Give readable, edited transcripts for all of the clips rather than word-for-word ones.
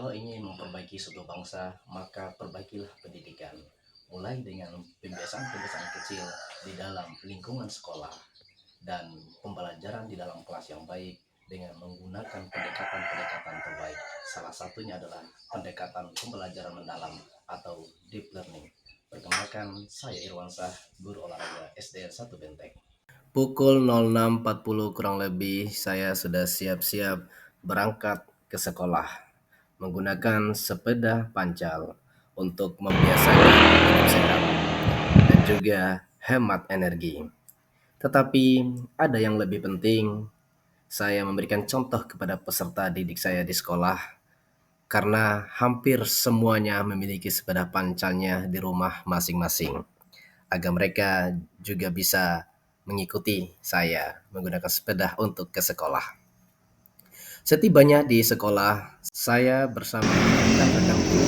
Kalau ingin memperbaiki suatu bangsa, maka perbaikilah pendidikan. Mulai dengan pembiasaan-pembiasaan kecil di dalam lingkungan sekolah dan pembelajaran di dalam kelas yang baik dengan menggunakan pendekatan-pendekatan terbaik. Salah satunya adalah pendekatan pembelajaran mendalam atau deep learning. Perkenalkan, saya Irwansyah, guru olahraga SDN 1 Benteng. Pukul 06.40 kurang lebih saya sudah siap-siap berangkat ke sekolah menggunakan sepeda pancal untuk membiasakan hidup sehat dan juga hemat energi. Tetapi ada yang lebih penting, saya memberikan contoh kepada peserta didik saya di sekolah karena hampir semuanya memiliki sepeda pancalnya di rumah masing-masing agar mereka juga bisa mengikuti saya menggunakan sepeda untuk ke sekolah. Setibanya di sekolah, saya bersama rekan-rekan guru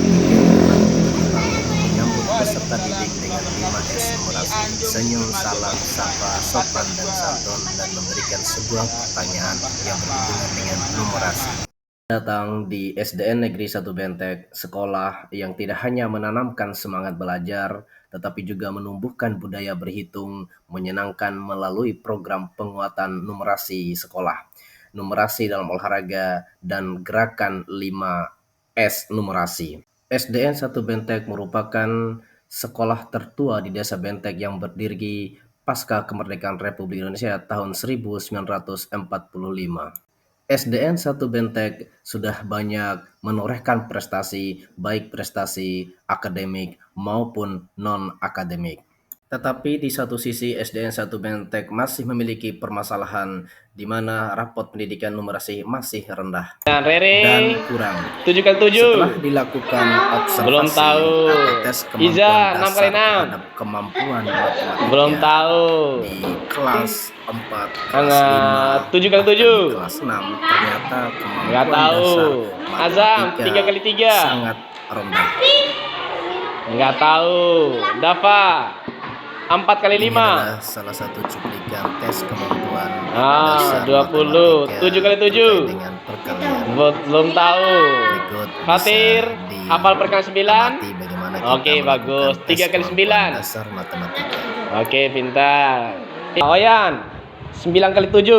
menyambut peserta didik dengan 5S numerasi, senyum, salam, sapa, sopan, dan santun, dan memberikan sebuah pertanyaan yang berhubungan dengan numerasi. Datang di SDN Negeri 1 Bentek, sekolah yang tidak hanya menanamkan semangat belajar, tetapi juga menumbuhkan budaya berhitung, menyenangkan melalui program penguatan numerasi sekolah, numerasi dalam olahraga, dan gerakan 5S numerasi. SDN 1 Bentek merupakan sekolah tertua di Desa Bentek yang berdiri pasca kemerdekaan Republik Indonesia tahun 1945. SDN 1 Bentek sudah banyak menorehkan prestasi, baik prestasi akademik maupun non-akademik. Tetapi di satu sisi SDN 1 Bentek masih memiliki permasalahan di mana rapot pendidikan numerasi masih rendah dan kurang. 7x7. Setelah dilakukan observasi Belum tahu. atau tes kemampuan Iza, dasar 6x6. terhadap kemampuan matematika Belum tahu. di kelas 4, kelas Hangat. 5, 7x7. bahkan di kelas 6 ternyata kemampuan Nggak tahu. dasar Azam, matematika 3x3. sangat rendah. Enggak tahu. Dafa, 4x5. Ini adalah salah satu cuplikan tes kemampuan dasar 20. matematika 7x7. terkait dengan perkalian. Belum tahu. Berikut Fatir, bisa hafal perkalian 9. diamati bagaimana kita Oke, bagus. melakukan tes 3x9. kemampuan dasar matematika. Oke, pintar. Oyan, 9x7.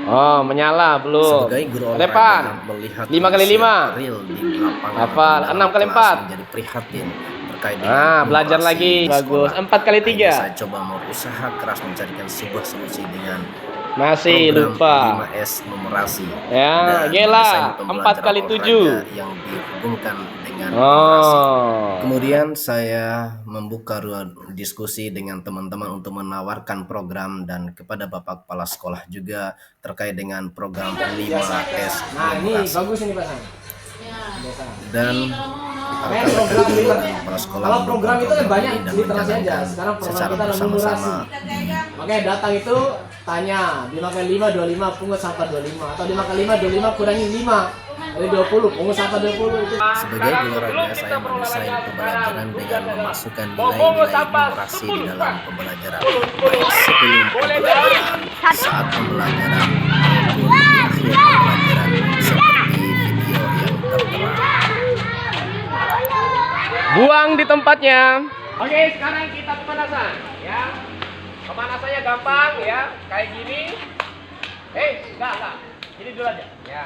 Oh, menyala belum. Sebagai guru Depan, olahraga melihat 5x5. real di lapangan Hafal, dalam 6x4. kelas menjadi prihatin terkait dengan Belajar numerasi lagi. di Bagus. sekolah. 4x3. Akhirnya saya coba berusaha keras mencarikan sebuah solusi dengan Masih program lupa. 5S numerasi. Ya, Dan gila. desain pembelajaran 4x7. olahraga yang dihubungkan dengan numerasi. Kemudian saya membuka ruang diskusi dengan teman-teman untuk menawarkan program dan kepada Bapak Kepala Sekolah juga terkait dengan program 5S numerasi. Bagus ini, Pak. Dan program kepala sekolah kalau program itu kan banyak dan literasi aja. menjalankan Sekarang program secara kita bersama-sama. Oke, datang itu tanya 5x5 25 pungut sampah 25 atau 5x5 25 kurangi 5 dari 20 pungut sampah 20 itu. Sebagai guru olahraga saya mendesain pembelajaran dengan memasukkan nilai-nilai numerasi di dalam pembelajaran, baik sebelum pembelajaran, saat pembelajaran maupun di akhir pembelajaran seperti video yang tertera. Buang di tempatnya. Oke, sekarang kita pemanasan ya. Pemanasannya gampang ya, kayak gini. Enggak. Ini dulu aja. Ya.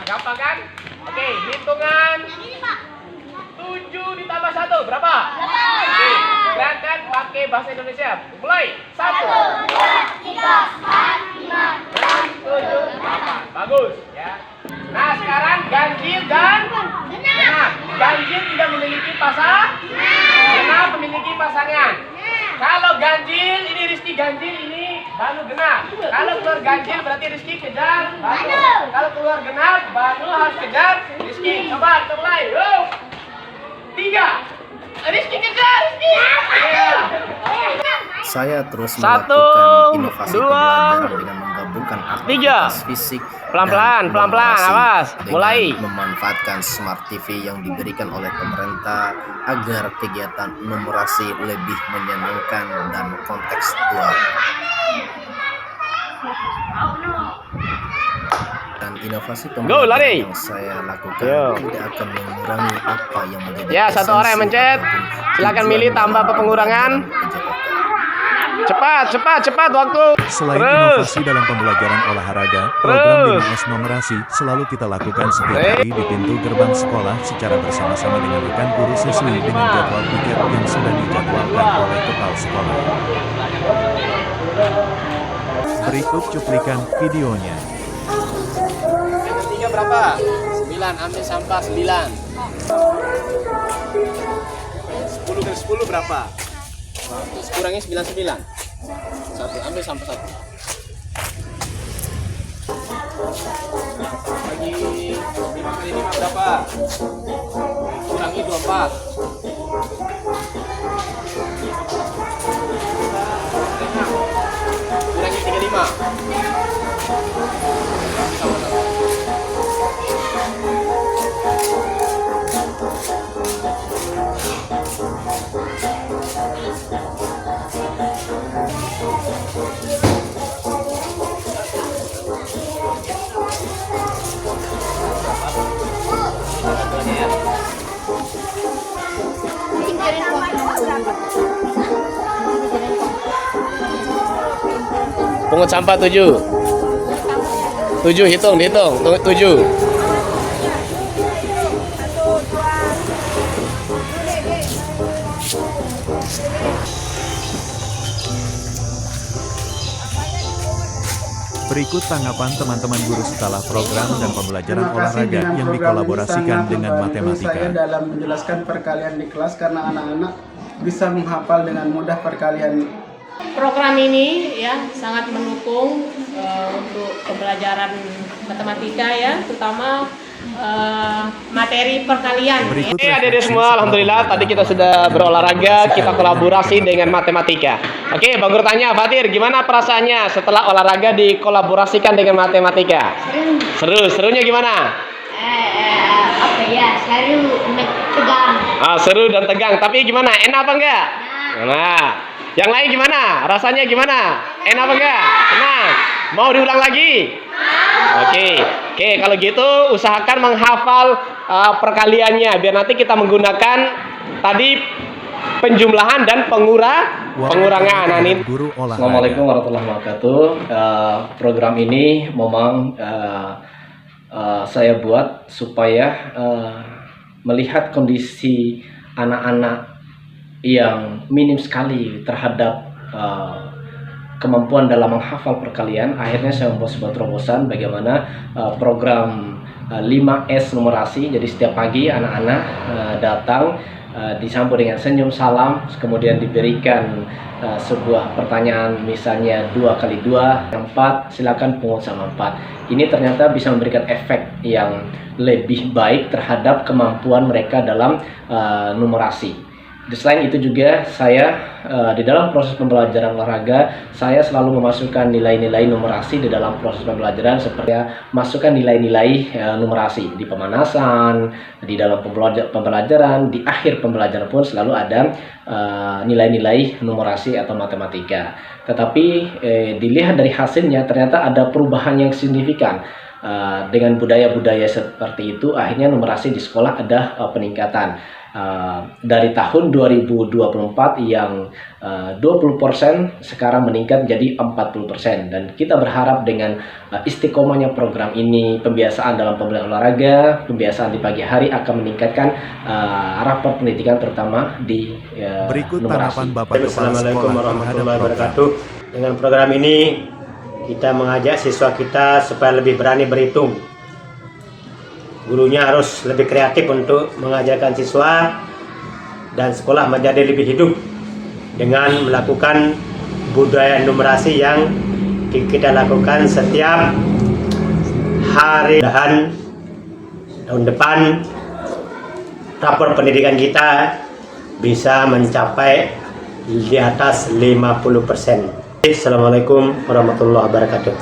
Gampang kan? Oke, hitungan 7 ditambah 1 berapa? Oke, silakan pakai bahasa Indonesia. Mulai. 1 2 3 4 5 6 7 8. Bagus ya. Nah, sekarang ganjil dan genap. Ganjil tidak memiliki pasangan, genap memiliki pasangan. Kalau ganjil, ini Rizky ganjil, ini Banu genap. Kalau keluar ganjil berarti Rizky kejar Banu. Kalau keluar genap, Banu harus kejar Rizky. Coba, kita mulai. Yuk. 3. Rizky kejar, Rizky. Saya terus 1, melakukan inovasi 2, pembelajaran dengan menggabungkan aktivitas fisik Pelan-pelan, dan inovasi awas. dengan Mulai. memanfaatkan smart TV yang diberikan oleh pemerintah agar kegiatan numerasi lebih menyenangkan dan kontekstual. Dan inovasi Go, lari. pembelajaran yang saya lakukan Yo. tidak akan mengurangi apa yang menjadi Ya, satu orang yang esensi mencet. ataupun Silakan tujuan milih tambah apa dalam pengurangan. pembelajaran PJOK. Cepat waktu. Selain Terus. inovasi dalam pembelajaran olahraga, program 5S numerasi selalu kita lakukan setiap hari di pintu gerbang sekolah secara bersama-sama dengan rekan guru sesuai dengan jadwal piket yang sudah dijadwalkan oleh kepala sekolah. Berikut cuplikan videonya. Yang ketiga berapa? 9, ambil sampah 9. 10 ke 10 berapa? Nah, terus kurangi 99. 1, ambil sampah 1. Bagi 5 kali 5 berapa? Kurangi 24. Kurangi 35. Pungut sampah 7. 7 hitung, dihitung. 7. Berikut tanggapan teman-teman guru setelah program dan pembelajaran olahraga yang dikolaborasikan dengan matematika. Saya dalam menjelaskan perkalian di kelas karena anak-anak bisa menghafal dengan mudah perkalian. Program ini ya sangat mendukung untuk pembelajaran matematika ya, terutama materi perkalian. Berikut Oke adik-adik refleksi semua, setelah alhamdulillah tadi kita sudah berolahraga, kita kolaborasi dengan matematika. Oke, Bang Guru tanya, Fatir, gimana perasaannya setelah olahraga dikolaborasikan dengan matematika? Seru, serunya gimana? Apa ya, seru, tegang. Seru dan tegang, tapi gimana? Enak apa enggak? Nah, yang lain gimana? Rasanya gimana? Enak apa enggak? Senang? Mau diulang lagi? Oke, kalau gitu usahakan menghafal perkaliannya biar nanti kita menggunakan tadi penjumlahan dan pengurangan. Nah, ini. Guru olahraga. Assalamualaikum warahmatullahi wabarakatuh. Program ini memang saya buat supaya melihat kondisi anak-anak yang minim sekali terhadap kemampuan dalam menghafal perkalian. Akhirnya saya membuat sebuah terobosan bagaimana program 5S numerasi. Jadi setiap pagi anak-anak datang disambut dengan senyum salam, kemudian diberikan sebuah pertanyaan, misalnya 2 kali 2 4, silakan pungut sama 4. Ini ternyata bisa memberikan efek yang lebih baik terhadap kemampuan mereka dalam numerasi. Selain itu juga saya di dalam proses pembelajaran olahraga, saya selalu memasukkan nilai-nilai numerasi di dalam proses pembelajaran, seperti masukkan nilai-nilai numerasi di pemanasan, di dalam pembelajaran, di akhir pembelajaran pun selalu ada nilai-nilai numerasi atau matematika. Tetapi dilihat dari hasilnya ternyata ada perubahan yang signifikan. Dengan budaya-budaya seperti itu, akhirnya numerasi di sekolah ada peningkatan. Dari tahun 2024 yang 20% sekarang meningkat menjadi 40%, dan kita berharap dengan istiqomahnya program ini, pembiasaan dalam pembelajaran olahraga, pembiasaan di pagi hari akan meningkatkan rapor pendidikan terutama di Berikut numerasi. tanggapan Bapak Kepala Assalamualaikum Sekolah terhadap warahmatullahi program. wabarakatuh. Dengan program ini kita mengajak siswa kita supaya lebih berani berhitung. Gurunya harus lebih kreatif untuk mengajarkan siswa, dan sekolah menjadi lebih hidup dengan melakukan budaya numerasi yang kita lakukan setiap hari. Dan tahun depan rapor pendidikan kita bisa mencapai di atas 50%. Assalamualaikum warahmatullahi wabarakatuh.